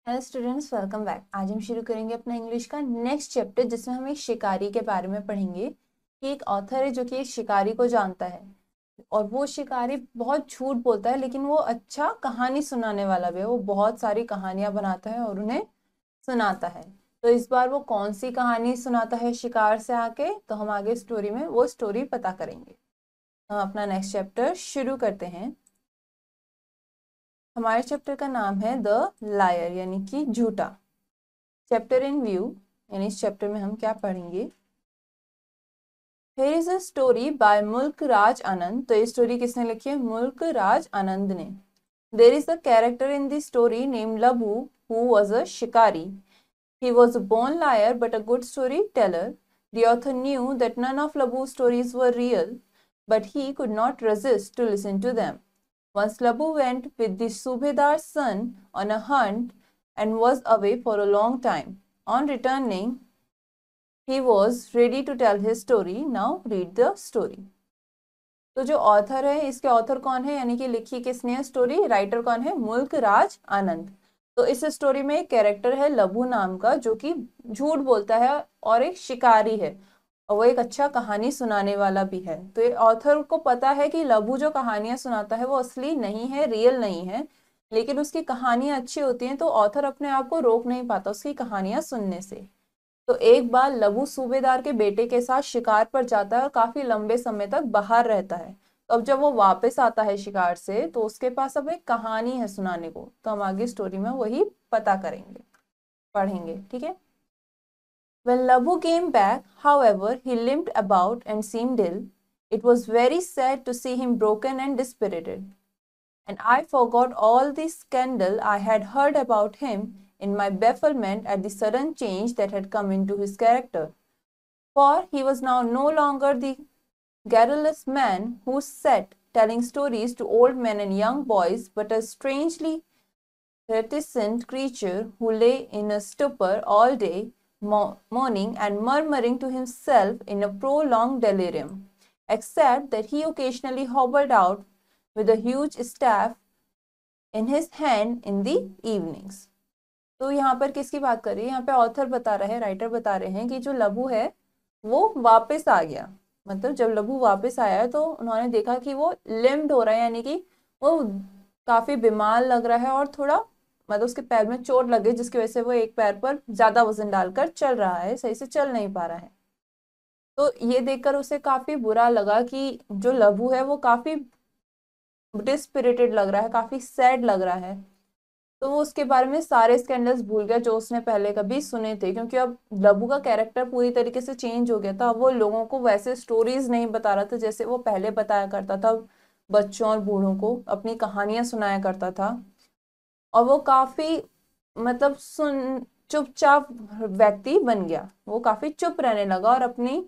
Hello students, welcome back. आज हम शुरू करेंगे अपना इंग्लिश का नेक्स्ट चैप्टर, जिसमें हम एक शिकारी के बारे में पढ़ेंगे कि एक ऑथर है जो कि एक शिकारी को जानता है और वो शिकारी बहुत झूठ बोलता है, लेकिन वो अच्छा कहानी सुनाने वाला भी है। वो बहुत सारी कहानियां बनाता है और उन्हें सुनाता है। तो इस बार वो कौन सी कहानी सुनाता है शिकार से आके, तो हम आगे स्टोरी में वो स्टोरी पता करेंगे। हम अपना नेक्स्ट चैप्टर शुरू करते हैं। हमारे चैप्टर का नाम है द लायर, यानी कि झूठा। चैप्टर इन व्यू, यानी इस चैप्टर में हम क्या पढ़ेंगे। Here is a story by मुल्क राज आनंद। तो ये स्टोरी किसने लिखी है? मुल्क राज आनंद ने। There is a character in the story named Labhu who was a shikari. He was a born liar but a good storyteller. The author knew that none of Labhu's stories were real, but he could not resist to listen to them. Once Labhu went with the Subedar's son on a hunt and was away for a long time. On returning, he was ready to tell his story. Now read the story. तो जो author है, इसके author कौन है, यानी कि लिखी किसने है स्टोरी, राइटर कौन है? मुल्क राज आनंद। तो इस स्टोरी में एक कैरेक्टर है लबू नाम का, जो कि झूठ बोलता है और एक शिकारी है, और वो एक अच्छा कहानी सुनाने वाला भी है। तो ये ऑथर को पता है कि लबू जो कहानियां सुनाता है वो असली नहीं है, रियल नहीं है, लेकिन उसकी कहानियां अच्छी होती हैं, तो ऑथर अपने आप को रोक नहीं पाता उसकी कहानियां सुनने से। तो एक बार लबू सूबेदार के बेटे के साथ शिकार पर जाता है और काफी लंबे समय तक बाहर रहता है। तो अब जब वो वापस आता है शिकार से, तो उसके पास अब एक कहानी है सुनाने को। तो हम आगे स्टोरी में वही पता करेंगे, पढ़ेंगे, ठीक है। When Labu came back, however, he limped about and seemed ill. It was very sad to see him broken and dispirited, and I forgot all the scandal I had heard about him in my bafflement at the sudden change that had come into his character. For he was now no longer the garrulous man who sat telling stories to old men and young boys, but a strangely reticent creature who lay in a stupor all day, moaning and murmuring to himself in a prolonged delirium, except that he occasionally hobbled out with a huge staff in his hand in the evenings. तो यहाँ पर किसकी बात कर रही है? यहाँ पे ऑथर बता रहे हैं, राइटर बता रहे हैं कि जो लबू है वो वापस आ गया। मतलब जब लबू वापस आया है तो उन्होंने देखा कि वो लिम्ड हो रहा है, यानी कि वो काफी बीमार लग रहा है और थोड़ा मतलब उसके पैर में चोट लग गई, जिसकी वजह से वो एक पैर पर ज्यादा वजन डालकर चल रहा है, सही से चल नहीं पा रहा है। तो ये देखकर उसे काफी बुरा लगा कि जो लबू है वो काफी डिस्पिरिटेड लग रहा है, काफी सैड लग रहा है। तो वो उसके बारे में सारे स्कैंडल्स भूल गया जो उसने पहले कभी सुने थे, क्योंकि अब लबू का कैरेक्टर पूरी तरीके से चेंज हो गया था। अब वो लोगों को वैसे स्टोरीज नहीं बता रहा था जैसे वो पहले बताया करता था, बच्चों और बूढ़ों को अपनी कहानियां सुनाया करता था। और वो काफी मतलब सुन चुपचाप व्यक्ति बन गया। वो काफी चुप रहने लगा और अपनी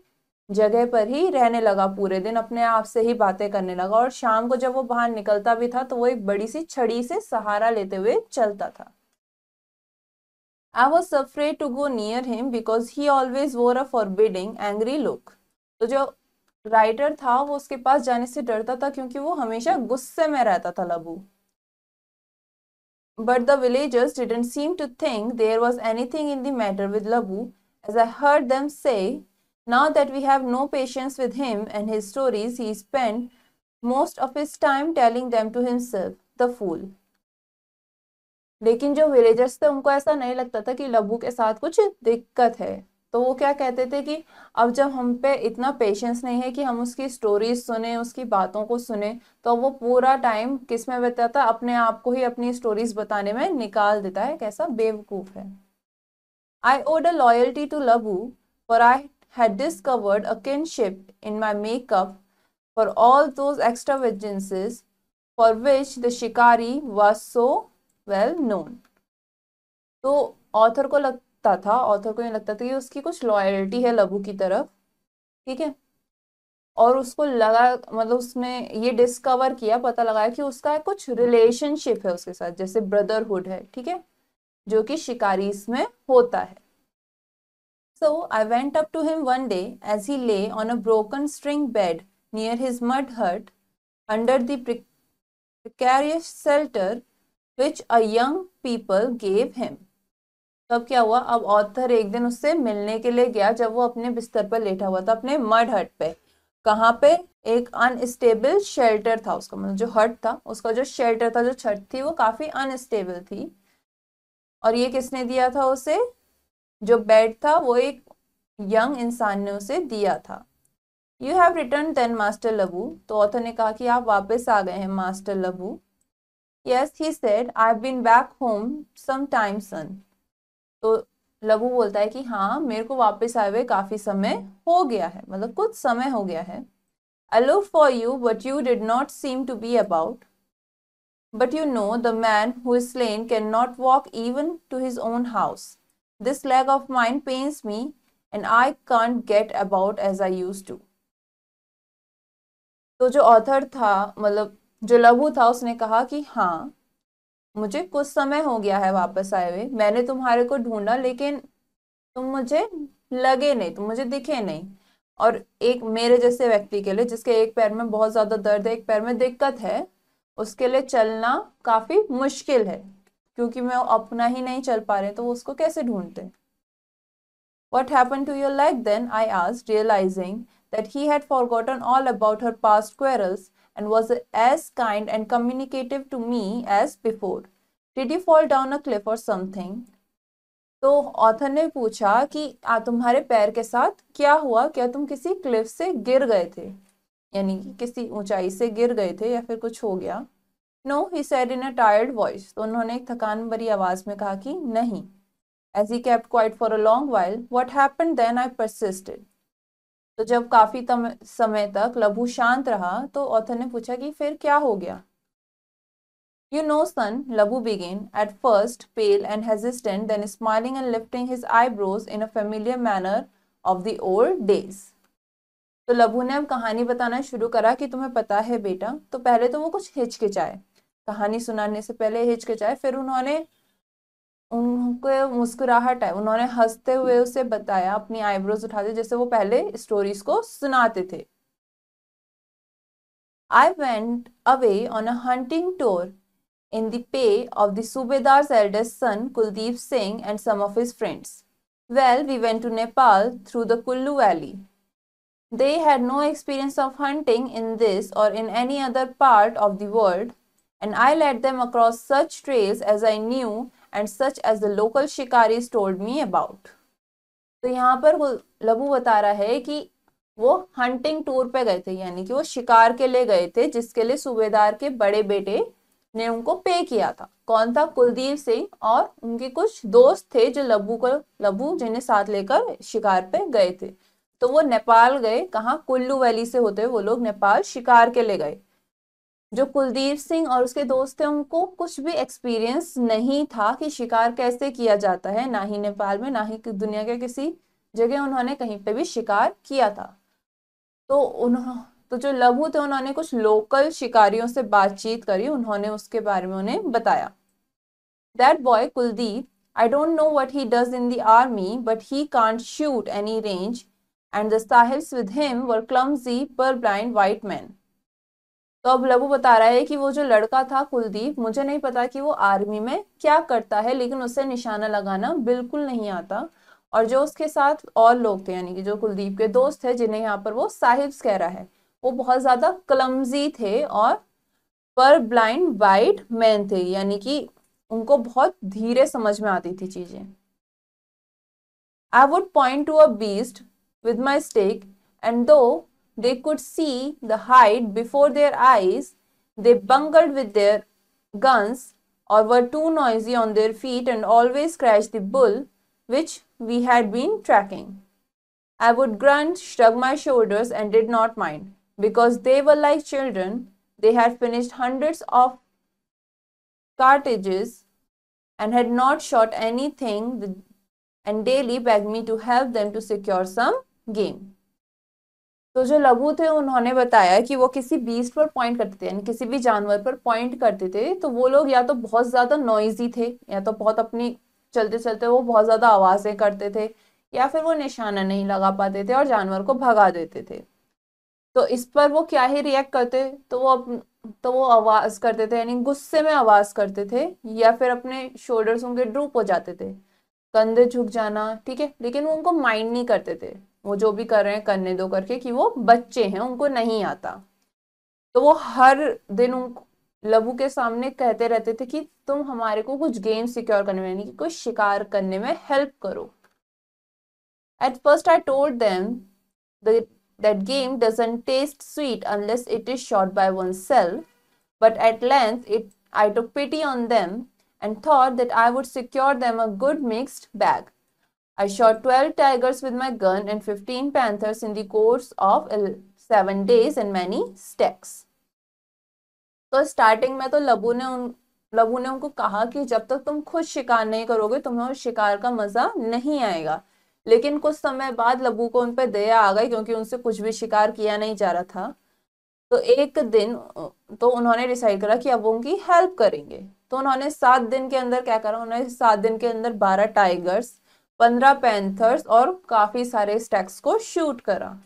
जगह पर ही रहने लगा, पूरे दिन अपने आप से ही बातें करने लगा। और शाम को जब वो बाहर निकलता भी था तो वो एक बड़ी सी छड़ी से सहारा लेते हुए चलता था। I was afraid to go near him because he always wore a forbidding, angry look. तो जो राइटर था वो उसके पास जाने से डरता था क्योंकि वो हमेशा गुस्से में रहता था लबू। But the villagers didn't seem to think there was anything in the matter with Labu, as I heard them say, now that we have no patience with him and his stories, he spent most of his time telling them to himself, the fool. लेकिन जो villagers थे उनको ऐसा नहीं लगता था कि लबू के साथ कुछ दिक्कत है। तो वो क्या कहते थे कि अब जब हम पे इतना पेशेंस नहीं है कि हम उसकी स्टोरीज सुने, उसकी बातों को सुने, तो वो पूरा टाइम किस में बिताता? अपने आप को ही अपनी स्टोरीज बताने में निकाल देता है। कैसा बेवकूफ है। I owed a loyalty to Labu, for I had discovered a kinship in my makeup for all those extravagances for which the shikari was so well known. तो ऑथर को लगता था, ऑथर को ये लगता था कि उसकी कुछ लॉयल्टी है लबू की तरफ, ठीक है। और उसको लगा, मतलब उसने ये डिस्कवर किया, पता लगाया कि उसका कुछ रिलेशनशिप है उसके साथ, जैसे ब्रदरहुड है, ठीक है, जो कि शिकारीज में होता है। So I went up to him one day as he lay on a broken string bed near his mud hut under the precarious shelter which a young people gave him. तब क्या हुआ, अब ऑथर एक दिन उससे मिलने के लिए गया जब वो अपने बिस्तर पर लेटा हुआ था अपने मड हट पे। कहाँ पे? एक अनस्टेबल शेल्टर था उसका, मतलब जो हट था उसका जो शेल्टर था, जो छत थी वो काफी अनस्टेबल थी। और ये किसने दिया था उसे? जो बेड था वो एक यंग इंसान ने उसे दिया था। You have return then master Labu, तो ऑथर ने कहा कि आप वापस आ गए हैं master Labu. Yes he said, I have been back home some time son. तो लबू बोलता है कि हाँ, मेरे को वापस आए हुए काफी समय हो गया है, मतलब कुछ समय हो गया है। I look for you but you did not seem to be about, but you know the man who is slain cannot walk even to his own house. This leg of mine pains me and I can't get about as I used to. तो जो author था, मतलब जो लघु था, उसने कहा कि हाँ, मुझे कुछ समय हो गया है वापस आए हुए, मैंने तुम्हारे को ढूंढा लेकिन तुम मुझे लगे नहीं, तुम मुझे दिखे नहीं। और एक मेरे जैसे व्यक्ति के लिए जिसके एक पैर में बहुत ज्यादा दर्द है, एक पैर में दिक्कत है, उसके लिए चलना काफी मुश्किल है, क्योंकि मैं अपना ही नहीं चल पा रहे तो वो उसको कैसे ढूंढते। What happened to your leg then? I asked, realizing that he had forgotten all about her past quarrels and was as kind and communicative to me as before. Did you fall down a cliff or something? तो author ने पूछा कि तुम्हारे पैर के साथ क्या हुआ, क्या तुम किसी क्लिफ से गिर गए थे, यानी कि किसी ऊंचाई से गिर गए थे या फिर कुछ हो गया। No, he said in a tired voice, तो उन्होंने एक थकान भरी आवाज में कहा कि नहीं। As he kept quiet for a long while, what happened then? I persisted. तो जब काफी समय तक लबू शांत रहा तो ऑथर ने पूछा कि फिर क्या हो गया। You know, son, Labu began, at first pale and hesitant, then smiling and lifting his eyebrows in a familiar manner of the old days. तो लबू ने अब कहानी बताना शुरू करा कि तुम्हें पता है बेटा, तो पहले तो वो कुछ हिचकिचाए, कहानी सुनाने से पहले हिचकिचाए, फिर उन्होंने उनको मुस्कुराहट है, उन्होंने हंसते हुए उसे बताया, अपनी आईब्रोज उठाते जैसे वो पहले स्टोरीज को सुनाते थे। I went away on a hunting tour in the pay of the Subedar's eldest son Kuldeep Singh and some of his friends. Well, we went to Nepal through the Kullu Valley. They had no experience of hunting in this or in any other part of the world, and I led them across such trails as I knew and such as the local shikaris told me about. तो यहाँ पर लबू बता रहा है कि वो hunting tour पे गए थे, यानी कि वो शिकार के लिए गए थे, जिसके लिए सूबेदार के बड़े बेटे ने उनको पे किया था। कौन था? कुलदीप सिंह और उनके कुछ दोस्त थे जो लबू जिन्हें साथ लेकर शिकार पे गए थे। तो वो नेपाल गए, कहाँ? कुल्लू वैली से होते हुए वो लोग नेपाल शिकार के लिए गए। जो कुलदीप सिंह और उसके दोस्त थे उनको कुछ भी एक्सपीरियंस नहीं था कि शिकार कैसे किया जाता है, ना ही नेपाल में ना ही दुनिया के किसी जगह उन्होंने कहीं पे भी शिकार किया था। तो जो लघु थे उन्होंने कुछ लोकल शिकारियों से बातचीत करी, उन्होंने उसके बारे में उन्हें बताया। That boy Kuldeep, I don't know what he does in the army but he can't shoot any range and the sahibs with him were clumsy पर ब्लाइंड वाइट मैन। तो अब लघु बता रहा है कि वो जो लड़का था कुलदीप, मुझे नहीं पता कि वो आर्मी में क्या करता है, लेकिन उसे निशाना लगाना बिल्कुल नहीं आता। और जो उसके साथ और लोग थे, यानी कि जो कुलदीप के दोस्त थे जिन्हें यहाँ पर वो साहिब्स कह रहा है, वो बहुत ज्यादा क्लमजी थे और पर ब्लाइंड वाइट मैन थे, यानी कि उनको बहुत धीरे समझ में आती थी चीजें। I would point to a beast with my stick, and though they could see the hide before their eyes, they bungled with their guns or were too noisy on their feet and always scratched the bull which we had been tracking. I would grunt, shrug my shoulders, and did not mind, because they were like children. They had finished hundreds of cartridges and had not shot anything and daily begged me to help them to secure some game. तो जो लघु थे उन्होंने बताया कि वो किसी beast पर पॉइंट करते थे, यानी किसी भी जानवर पर पॉइंट करते थे, तो वो लोग या तो बहुत ज्यादा नॉइजी थे, या तो बहुत अपनी चलते चलते वो बहुत ज्यादा आवाजें करते थे, या फिर वो निशाना नहीं लगा पाते थे और जानवर को भगा देते थे। तो इस पर वो क्या ही रिएक्ट करते, तो वो आवाज करते थे, यानी गुस्से में आवाज करते थे, या फिर अपने शोल्डर्स उनके ड्रूप हो जाते थे। कंधे झुक जाना, ठीक है, लेकिन वो उनको माइंड नहीं करते थे, वो जो भी कर रहे हैं करने दो करके, कि वो बच्चे हैं उनको नहीं आता। तो वो हर दिन उनको लबू के सामने कहते रहते थे कि तुम हमारे को कुछ गेम सिक्योर करने में, यानी कि कुछ शिकार करने में हेल्प करो। At first I told them that game doesn't taste sweet unless it is shot by oneself, but at length I took pity on them and thought that I would secure them a good mixed bag. I shot 12 tigers with my gun and 15 panthers in the course of 7 days and many stacks. तो starting में तो लबू ने उनको कहा कि जब तक तुम खुद शिकार नहीं करोगे तुम्हें उस शिकार का मजा नहीं आएगा। लेकिन कुछ समय बाद लबू को उन पर दया आ गई, क्योंकि उनसे कुछ भी शिकार किया नहीं जा रहा था। तो एक दिन तो उन्होंने डिसाइड करा कि अब वो उनकी हेल्प करेंगे। तो उन्होंने 7 दिन के अंदर क्या करा, उन्होंने 7 दिन के अंदर 12 टाइगर्स, 15 पैंथर्स और काफी सारे स्टैक्स को शूट करा।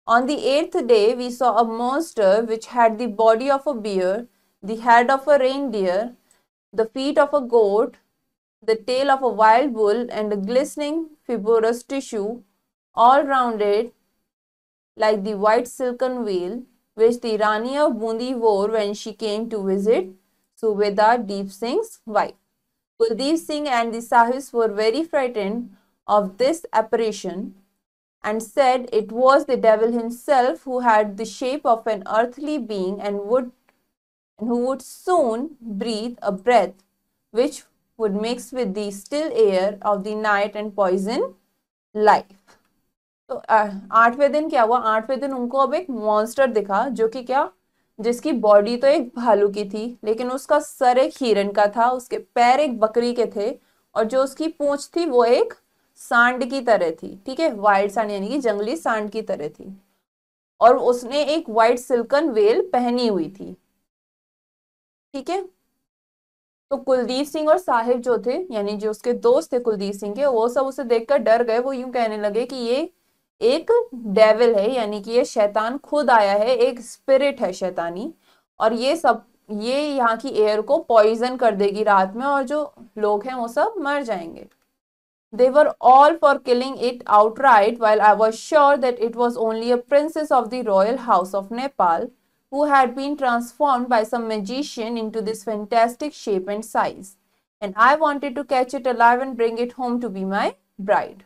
On the 8th day, we saw a monster which had the body of a bear, the head of a reindeer, the feet of a goat, the tail of a wild bull, and a glistening fibrous tissue, all rounded like the white silken veil which the Rani of Bundi wore when she came to visit Subedar Deep Singh's wife. Kuldeep Singh and the Sahibs were very frightened of this apparition and said it was the devil himself who had the shape of an earthly being and who would soon breathe a breath which would mix with the still air of the night and poison life. तो 8वें दिन क्या हुआ, 8वें दिन उनको अब एक monster दिखा, जो कि क्या, जिसकी बॉडी तो एक भालू की थी लेकिन उसका सर एक हिरन का था, उसके पैर एक बकरी के थे, और जो उसकी पूंछ थी वो एक सांड की तरह थी, ठीक है, वाइल्ड सांड यानी कि जंगली सांड की तरह थी, और उसने एक वाइट सिल्कन वेल पहनी हुई थी, ठीक है। तो कुलदीप सिंह और साहिब जो थे, यानी जो उसके दोस्त थे कुलदीप सिंह के, वो सब उसे देखकर डर गए। वो यूं कहने लगे कि ये एक डेविल है, यानी कि ये शैतान खुद आया है, एक स्पिरिट है शैतानी, और ये यहाँ की एयर को पॉइजन कर देगी रात में, और जो लोग हैं वो सब मर जाएंगे। They were all for killing it outright, while I was sure that it was only a princess of the royal house of Nepal who had been transformed by some magician into this fantastic shape and size, and I wanted to catch it alive and bring it home to be my bride.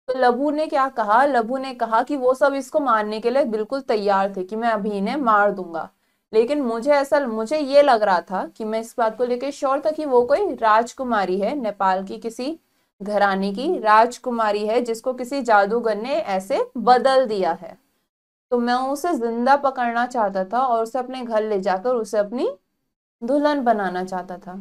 तो लबू ने क्या कहा, लबू ने कहा कि वो सब इसको मारने के लिए बिल्कुल तैयार थे कि मैं अभी इन्हें मार दूंगा, लेकिन मुझे ये लग रहा था कि मैं इस बात को लेकर श्योर था कि वो कोई राजकुमारी है, नेपाल की किसी घराने की राजकुमारी है, जिसको किसी जादूगर ने ऐसे बदल दिया है। तो मैं उसे जिंदा पकड़ना चाहता था और उसे अपने घर ले जाकर उसे अपनी दुल्हन बनाना चाहता था।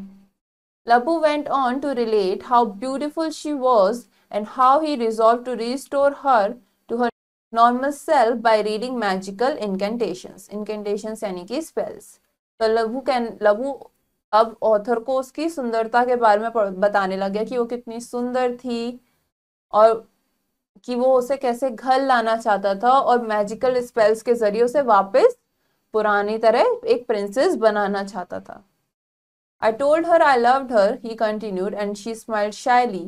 Labu went on to relate how beautiful she was and how he resolved to restore her to her normal self by reading magical incantations. Incantations यानी कि spells. तो लबू अब ऑथर को उसकी सुंदरता के बारे में बताने लग गया कि वो कितनी सुंदर थी और कि वो उसे कैसे घर लाना चाहता था और मैजिकल स्पेल्स के जरिए उसे वापस पुरानी तरह एक प्रिंसेस बनाना चाहता था। I told her I loved her, he continued, and she smiled shyly.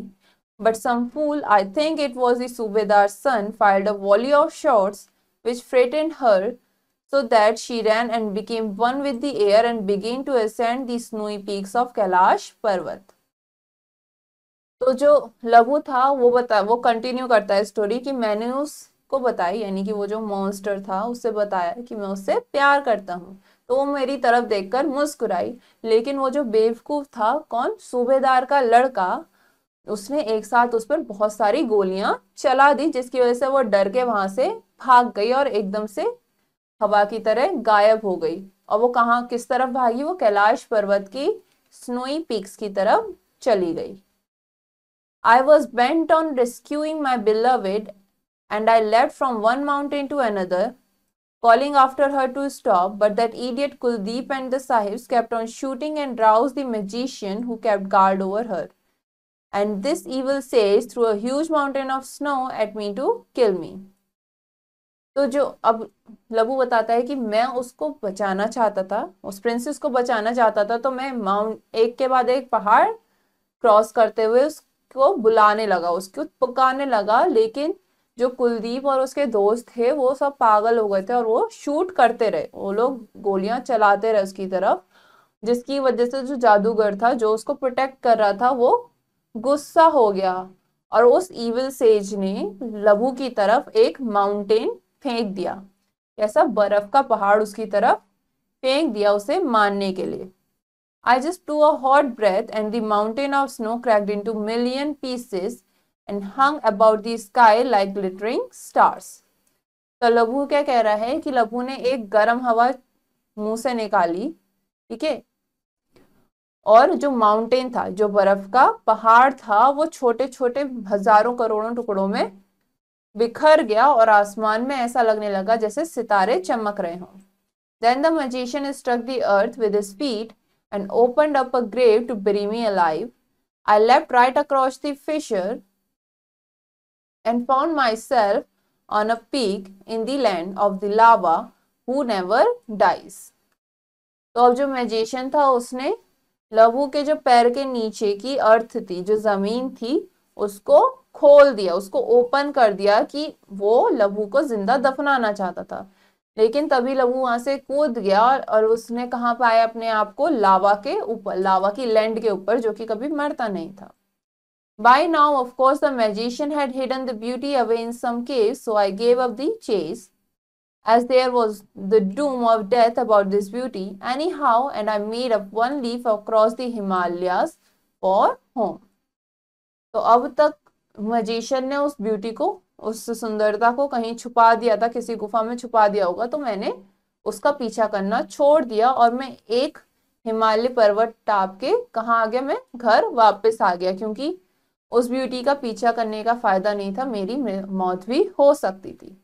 But some fool, I think it was the Subedar's son, fired a volley of shots which frightened her so that she ran and became one with the air and began to ascend the snowy peaks of Kailash Parvat. तो जो लघु था वो continue करता है story कि मैंने उसको बताई, यानी कि वो जो मॉन्स्टर था उससे बताया कि मैं उससे प्यार करता हूँ, तो वो मेरी तरफ देखकर मुस्कुराई। लेकिन वो जो बेवकूफ था, कौन, सूबेदार का लड़का, उसने एक साथ उस पर बहुत सारी गोलियां चला दी, जिसकी वजह से वो डर के वहां से भाग गई और एकदम से हवा की तरह गायब हो गई। और वो कहाँ किस तरफ भागी, वो कैलाश पर्वत की स्नोई पीक्स की तरफ चली गई। I was bent on rescuing my beloved, and I leapt from one mountain to another, calling after her to stop, but that idiot Kuldeep and the Sahibs kept on shooting and roused the magician who kept guard over her. And this evil sage threw a huge mountain of snow at me to kill me. तो जो अब लबू बताता है कि मैं उसको बचाना चाहता था, उस प्रिंसेस को बचाना चाहता था, तो मैं एक के बाद एक पहाड़ क्रॉस करते हुए उसको बुलाने लगा, उसको पुकारने लगा, लेकिन जो कुलदीप और उसके दोस्त थे वो सब पागल हो गए थे और वो शूट करते रहे, वो लोग गोलियां चलाते रहे उसकी तरफ, जिसकी वजह से जो जादूगर था जो उसको प्रोटेक्ट कर रहा था वो गुस्सा हो गया और उस इविल सेज ने लबू की तरफ एक माउंटेन फेंक दिया, ऐसा बर्फ का पहाड़ उसकी तरफ फेंक दिया उसे मारने के लिए। I just blew a hot breath and the mountain of snow cracked into million pieces and hung about the sky like glittering stars. तो लबू क्या कह रहा है कि लबू ने एक गर्म हवा मुंह से निकाली, ठीक है, और जो माउंटेन था, जो बर्फ का पहाड़ था, वो छोटे छोटे हजारों करोड़ों टुकड़ों में बिखर गया और आसमान में ऐसा लगने लगा जैसे सितारे चमक रहे हों। Then the magician struck the earth with his feet and opened up a grave to bury me alive. I leapt right across the fissure and found myself on a peak in the land of the lava who never dies. तो अब जो magician था उसने लबू के जो पैर के नीचे की अर्थ थी, जो जमीन थी, उसको खोल दिया, उसको ओपन कर दिया कि वो लबू को जिंदा दफनाना चाहता था, लेकिन तभी लबू वहां से कूद गया और उसने कहाँ पाया अपने आप को, लावा के ऊपर, लावा की लैंड के ऊपर, जो कि कभी मरता नहीं था। By now, of course, the magician had hidden the beauty away in some cave, so I gave up the chase, as there was the doom of death about this beauty anyhow, and I made up one leaf across the Himalayas for home. तो अब तक magician ने उस beauty को, उस सुंदरता को कहीं छुपा दिया था, किसी गुफा में छुपा दिया होगा, तो मैंने उसका पीछा करना छोड़ दिया और मैं एक हिमालय पर्वत टाप के कहाँ आ गया, मैं घर वापस आ गया, क्योंकि उस ब्यूटी का पीछा करने का फायदा नहीं था, मेरी मौत भी हो सकती थी।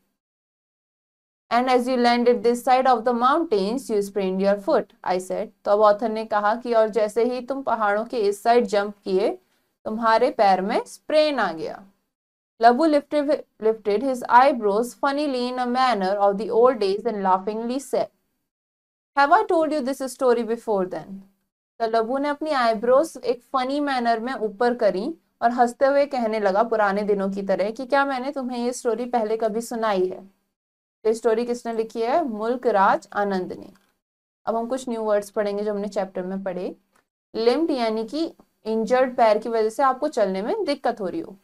And as you landed this side of the mountains, you sprained your foot, I said. तो अब ऑथर ने कहा कि और जैसे ही तुम पहाड़ों के इस साइड जंप किए, तुम्हारे पैर में स्प्रेन आ गया। Labu lifted his eyebrows funnily in a manner of the old days and laughingly said, "Have I told you this story before then?" तो लबू ने अपनी आईब्रोस एक फनी मैनर में ऊपर करी और हंसते हुए कहने लगा पुराने दिनों की तरह कि क्या मैंने तुम्हें ये स्टोरी पहले कभी सुनाई है। ये स्टोरी किसने लिखी है? मुल्क राज आनंद ने। अब हम कुछ न्यू वर्ड्स पढ़ेंगे जो हमने चैप्टर में पढ़े। लिम्ड यानी कि इंजर्ड पैर की वजह से आपको चलने में दिक्कत हो रही हो।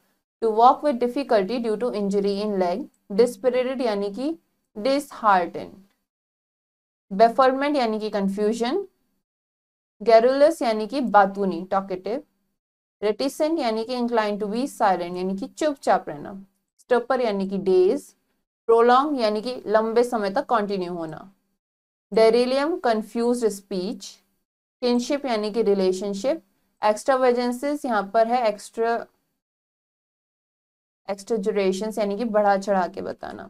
To walk with difficulty due to injury in leg. Dispirited यानी कि डिसहार्टेंड। बेफरमेंट यानी कि कंफ्यूजन। गैरुलस यानी कि बातूनी, टॉकेटिव। रेटिसेंट यानी कि इंक्लाइन टू बी साइलेंट, यानी कि चुपचाप रहना। स्टपर यानी कि डेज। प्रोलॉन्ग यानी कि लंबे समय तक कंटिन्यू होना। डेरिलियम कंफ्यूज्ड स्पीच। किनशिप यानी कि रिलेशनशिप। एक्स्ट्रावेजेंसेस यहाँ पर है एक्सटेजुरेशंस यानी कि बढ़ा चढ़ा के बताना।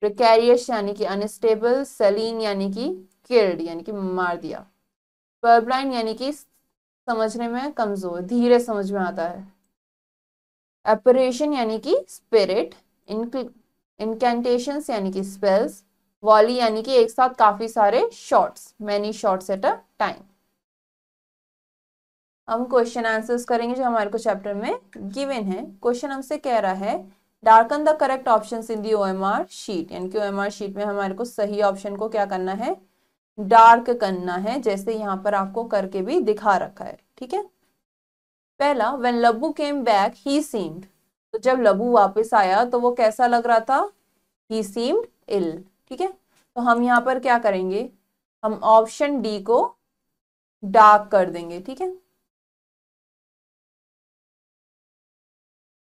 प्रिकैरियस यानी कि अनस्टेबल। सेलिन यानी कि किल्ड यानी कि मार दिया। पर्बलाइन यानी कि समझने में कमजोर, धीरे समझ में आता है। एपरेशन यानी कि स्पिरिट। इनकेंटेशंस यानी कि स्पेल्स। वॉली यानी कि एक साथ काफी सारे shots, many shots at a time. हम क्वेश्चन आंसर्स करेंगे जो हमारे को चैप्टर में गिवन है। क्वेश्चन हमसे कह रहा है darken the correct options in the OMR sheet, यानी कि ओएमआर शीट में हमारे को सही ऑप्शन को क्या करना है, डार्क करना है, जैसे यहाँ पर आपको करके भी दिखा रखा है। ठीक है, पहला, when Labbu came back he seemed, तो जब लब्बू वापस आया तो वो कैसा लग रहा था, ही सीम्ड इल। ठीक है, तो हम यहाँ पर क्या करेंगे, हम ऑप्शन डी को डार्क कर देंगे। ठीक है,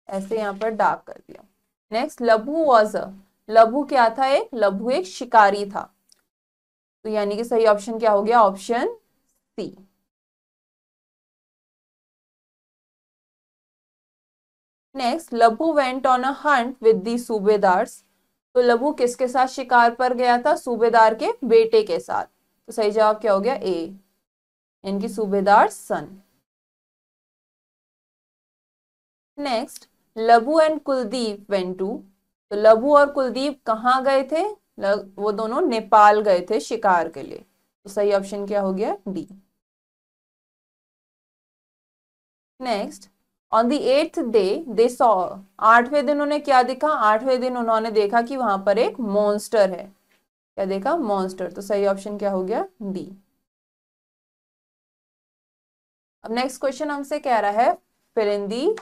ऐसे यहाँ पर डार्क कर दिया। Next, Labbu was a, Labbu क्या था, एक लब्बू एक शिकारी था, तो यानी कि सही ऑप्शन क्या हो गया, option C. Next, Labbu went on a hunt with the subedars, तो लब्बू किसके साथ शिकार पर गया था, सूबेदार के बेटे के साथ, तो सही जवाब क्या हो गया, ए, यानी कि subedar son. Next, Labbu and Kuldeep went to, तो लब्बू और कुलदीप कहाँ गए थे, वो दोनों नेपाल गए थे शिकार के लिए, तो सही ऑप्शन क्या हो गया, D. Next, on the 8th day they saw, 8वें दिन उन्हें क्या दिखा? 8वें दिन उन्होंने देखा कि वहां पर एक मॉन्स्टर है। क्या देखा? मॉन्स्टर। तो सही ऑप्शन क्या हो गया? डी। अब नेक्स्ट क्वेश्चन हमसे कह रहा है फिल इन दी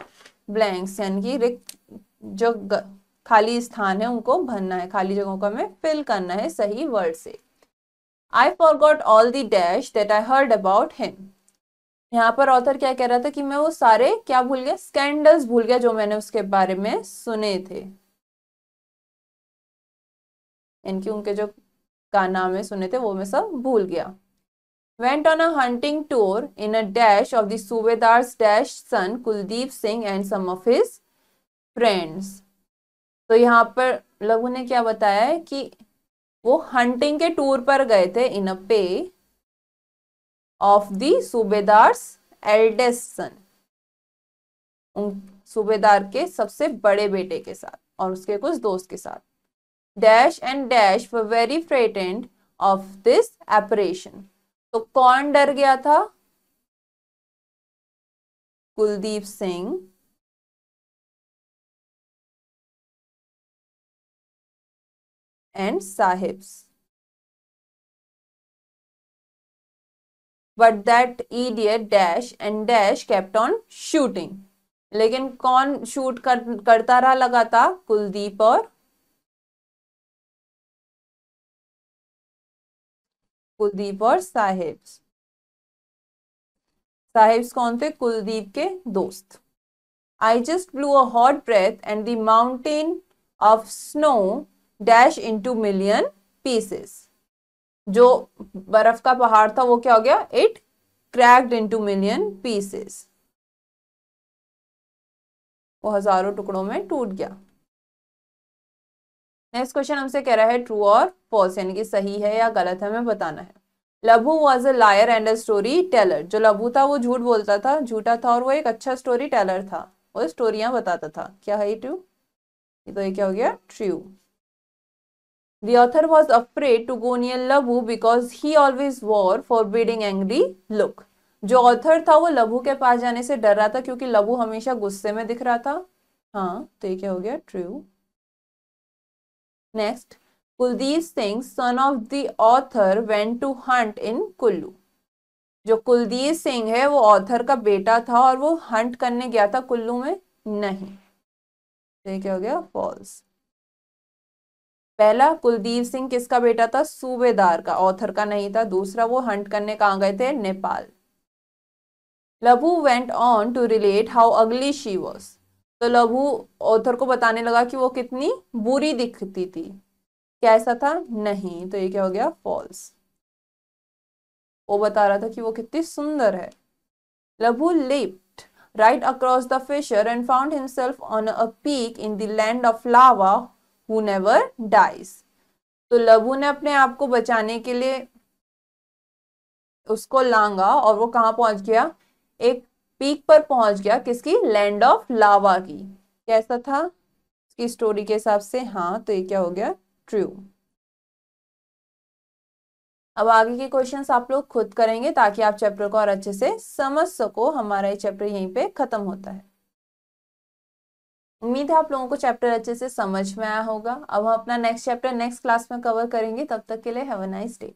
ब्लैंक्स, यानी कि रिक्त जो खाली स्थान है उनको भरना है, खाली जगहों को हमें फिल करना है सही वर्ड से। I forgot all the dash that I heard about him. यहाँ पर ऑथर क्या कह रहा था कि मैं वो सारे क्या भूल गया? स्कैंडल्स भूल गया जो मैंने उसके बारे में सुने थे, इनकी उनके जो कारनामे सुने थे वो मैं सब भूल गया। Went on a hunting tour in a dash of the Subedar's dash son Kuldeep Singh and some of his friends। तो यहाँ पर लघु ने क्या बताया है कि वो हंटिंग के टूर पर गए थे इन अ पे ऑफ द सूबेदार्स एल्डेस्ट सन, उन सूबेदार के सबसे बड़े बेटे के साथ और उसके कुछ दोस्त के साथ। Dash and dash were very frightened of this apparition. तो कौन डर गया था? Kuldeep Singh and sahibs, but that idiot dash and dash kept on shooting. लेकिन कौन शूट करता रहा लगातार? कुलदीप और साहिब्स। साहिब्स कौन थे? कुलदीप के दोस्त। I just blew a hot breath and the mountain of snow dash into million pieces। जो बर्फ का पहाड़ था वो क्या हो गया? It cracked into million pieces। वो हजारों टुकड़ों में टूट गया। नेक्स्ट क्वेश्चन हमसे कह रहा है ट्रू और फॉल्स, यानी कि सही है या गलत है हमें बताना है। Labu was a liar and a storyteller. जो लबू था वो झूठ बोलता था, झूठा था, और वो एक अच्छा स्टोरी टेलर था, वो स्टोरियां बताता था। क्या है ट्रू? तो ये क्या हो गया? True. The author was afraid to go near Labu because he always wore forbidding angry look। जो ऑथर था वो लबू के पास जाने से डर रहा था क्योंकि लबू हमेशा गुस्से में दिख रहा था। हाँ, तो ये क्या हो गया? True. Next, Kuldeep Singh son of the author went to hunt in Kullu. जो कुलदीप सिंह है वो ऑथर का बेटा था और वो हंट करने गया था कुल्लू में? नहीं, तो ये क्या हो गया? फॉल्स। पहला, कुलदीप सिंह किसका बेटा था? सूबेदार का, ऑथर का नहीं था। दूसरा, वो हंट करने कहाँ गए थे? Nepal. Labu went on to relate how ugly she was. तो लबू ऑथर को बताने लगा कि वो कितनी बुरी दिखती थी। कैसा था? नहीं, तो ये क्या हो गया? फॉल्स। वो बता रहा था कि वो कितनी सुंदर है। लबू leaped right across the fissure and found himself on a peak in the land of lava who never dies। तो लबू ने अपने आप को बचाने के लिए उसको लांगा और वो कहाँ पहुंच गया? एक पीक पर पहुंच गया। किसकी? लैंड ऑफ लावा की। कैसा था इसकी स्टोरी के हिसाब से? हाँ, तो ये क्या हो गया? ट्रू। अब आगे के क्वेश्चंस आप लोग खुद करेंगे ताकि आप चैप्टर को और अच्छे से समझ सको। हमारा ये चैप्टर यहीं पे खत्म होता है। उम्मीद है आप लोगों को चैप्टर अच्छे से समझ में आया होगा। अब हम अपना नेक्स्ट चैप्टर नेक्स्ट क्लास में कवर करेंगे। तब तक के लिए हैव अ नाइस डे।